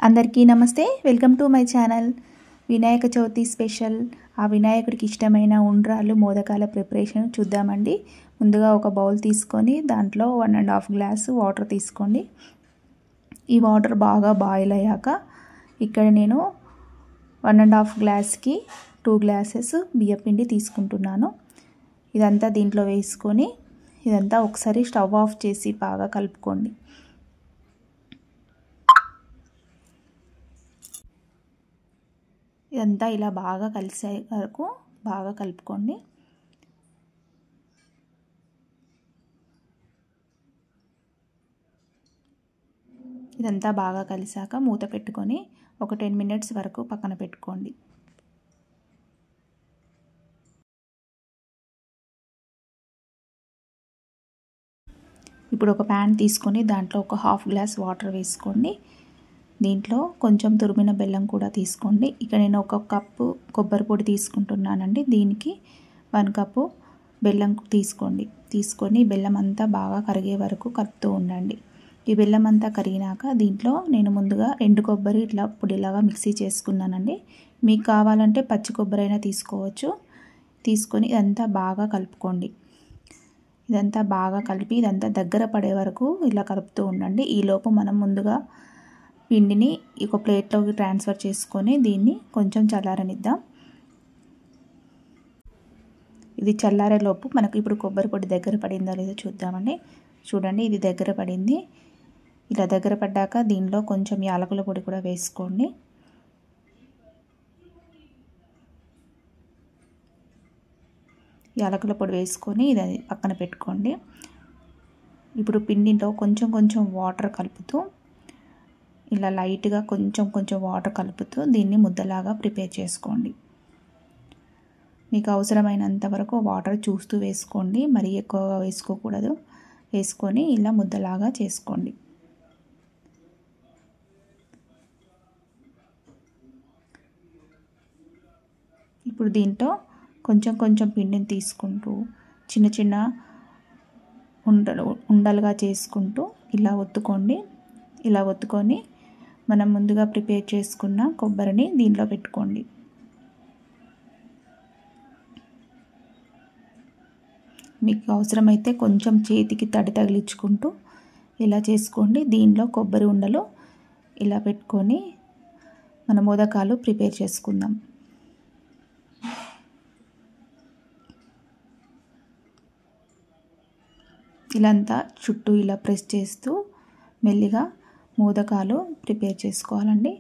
అందరికీ నమస్తే, welcome to my channel. Vinayaka Chavithi special ఆ వినాయకుడికి ఇష్టమైన ఉండ్రాలు మోదకాల ప్రిపరేషన్ చూద్దామండి. ముందుగా ఒక బౌల్ తీసుకొని దాంట్లో 1.5 గ్లాసు వాటర్ తీసుకోండి. ఈ వాటర్ బాగా బాయిల్ అయ్యాక ఇక్కడ నేను 1.5 గ్లాస్కి 2 గ్లాసెస్ బియ్యపిండి తీసుకుంటున్నాను. ఇదంతా దీంట్లో వేసుకొని ఇదంతా ఒకసారి స్టవ్ ఆఫ్ చేసి బాగా కలుపుకోండి. ఇదంతా ఇలా బాగా కలిసే వరకు బాగా కలుపుకోండి. ఇదంతా బాగా కలిసాక మూత పెట్టుకొని ఒక 10 మినిట్స్ వరకు పక్కన పెట్టుకోండి. ఇప్పుడు ఒక ప్యాన్ తీసుకొని దాంట్లో ఒక 1/2 గ్లాస్ వాటర్ వేసుకోండి. దీంట్లో కొంచెం తురిమిన బెల్లం కూడా తీసుకోండి. ఇక్కడ నేను 1 కప్పు కొబ్బరి పొడి తీసుకుంటున్నానండి. దీనికి 1 కప్పు బెల్లం తీసుకొని బెల్లం అంతా బాగా కరిగే వరకు కలుపుతూ ఉండండి. ఈ బెల్లం అంతా కరిగినాక దీంట్లో నేను ముందుగా ఎండు కొబ్బరి ఇట్లా పొడిలాగా మిక్సీ చేసుకున్నానండి. మీకు కావాలంటే పచ్చి కొబ్బరి అయినా తీసుకోవచ్చు. తీసుకొని ఇదంతా బాగా కలుపుకోండి. ఇదంతా బాగా కలిపి ఇదంతా దగ్గర పడే వరకు ఇలా కలుపుతూ ఉండండి. ఈలోపు మనం ముందుగా పిండిని ఒక ప్లేట్లోకి ట్రాన్స్ఫర్ చేసుకొని దీన్ని కొంచెం చల్లారనిద్దాం. ఇది చల్లారేలోపు మనకు ఇప్పుడు కొబ్బరి పొడి దగ్గర పడిందో లేదో చూద్దామండి. చూడండి, ఇది దగ్గర పడింది. ఇలా దగ్గర పడ్డాక దీనిలో కొంచెం యాలకుల పొడి కూడా వేసుకోండి. యాలకుల పొడి వేసుకొని ఇది పక్కన పెట్టుకోండి. ఇప్పుడు పిండిలో కొంచెం వాటర్ కలుపుతూ ఇలా లైట్గా కొంచెం వాటర్ కలుపుతూ దీన్ని ముద్దలాగా ప్రిపేర్ చేసుకోండి. మీకు అవసరమైనంత వరకు వాటర్ చూస్తూ వేసుకోండి, మరీ ఎక్కువగా వేసుకోకూడదు. వేసుకొని ఇలా ముద్దలాగా చేసుకోండి. ఇప్పుడు దీంట్లో కొంచెం పిండిని తీసుకుంటూ చిన్న ఉండలుగా చేసుకుంటూ ఇలా ఒత్తుకోండి. ఇలా ఒత్తుకొని మనం ముందుగా ప్రిపేర్ చేసుకున్న కొబ్బరిని దీంట్లో పెట్టుకోండి. మీకు అవసరమైతే కొంచెం చేతికి తడి తగిలించుకుంటూ ఇలా చేసుకోండి. దీనిలో కొబ్బరి ఉండలు ఇలా పెట్టుకొని మన మోదకాలు ప్రిపేర్ చేసుకుందాం. ఇలాంతా చుట్టూ ఇలా ప్రెస్ చేస్తూ మెల్లిగా మోదకాలు ప్రిపేర్ చేసుకోవాలండి.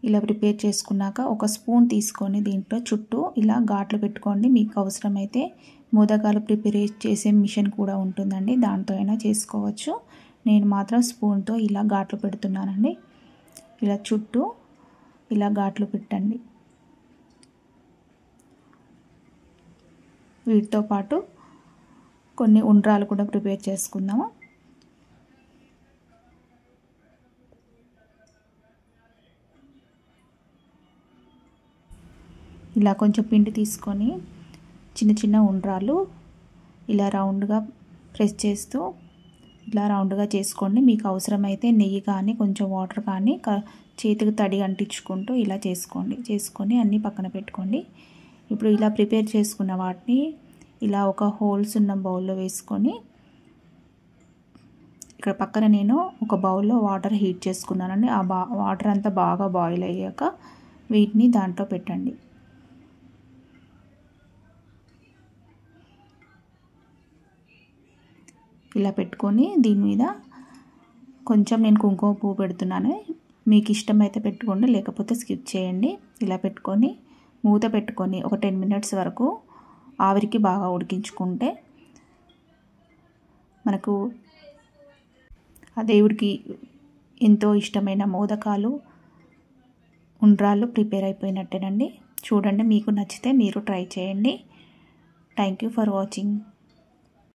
ఇలా ప్రిపేర్ చేసుకున్నాక ఒక స్పూన్ తీసుకొని దీంట్లో చుట్టూ ఇలా ఘాట్లు పెట్టుకోండి. మీకు అవసరమైతే మోదకాలు ప్రిపేర్ చేసే మిషన్ కూడా ఉంటుందండి, దాంతో అయినా చేసుకోవచ్చు. నేను మాత్రం స్పూన్తో ఇలా ఘాట్లు పెడుతున్నానండి. ఇలా చుట్టూ ఇలా ఘాట్లు పెట్టండి. వీటితో పాటు కొన్ని ఉండ్రాలు కూడా ప్రిపేర్ చేసుకుందాము. ఇలా కొంచెం పిండి తీసుకొని చిన్న ఉండ్రాలు ఇలా రౌండ్గా ప్రెస్ చేస్తూ ఇలా రౌండ్గా చేసుకోండి. మీకు అవసరమైతే నెయ్యి కానీ కొంచెం వాటర్ కానీ చేతికి తడి అంటించుకుంటూ ఇలా చేసుకొని అన్నీ పక్కన పెట్టుకోండి. ఇప్పుడు ఇలా ప్రిపేర్ చేసుకున్న వాటిని ఇలా ఒక హోల్స్ ఉన్న బౌల్లో వేసుకొని ఇక్కడ పక్కన నేను ఒక బౌల్లో వాటర్ హీట్ చేసుకున్నానండి. ఆ వాటర్ అంతా బాగా బాయిల్ అయ్యాక వీటిని దాంట్లో పెట్టండి. ఇలా పెట్టుకొని దీని మీద కొంచెం నేను కుంకుమ పువ్వు పెడుతున్నాను. మీకు ఇష్టమైతే పెట్టుకోండి, లేకపోతే స్కిప్ చేయండి. ఇలా పెట్టుకొని మూత పెట్టుకొని ఒక 10 మినిట్స్ వరకు ఆవిరికి బాగా ఉడికించుకుంటే మనకు ఆ దేవుడికి ఎంతో ఇష్టమైన మోదకాలు ఉండ్రాలు ప్రిపేర్ అయిపోయినట్టేనండి. చూడండి, మీకు నచ్చితే మీరు ట్రై చేయండి. Thank you for watching.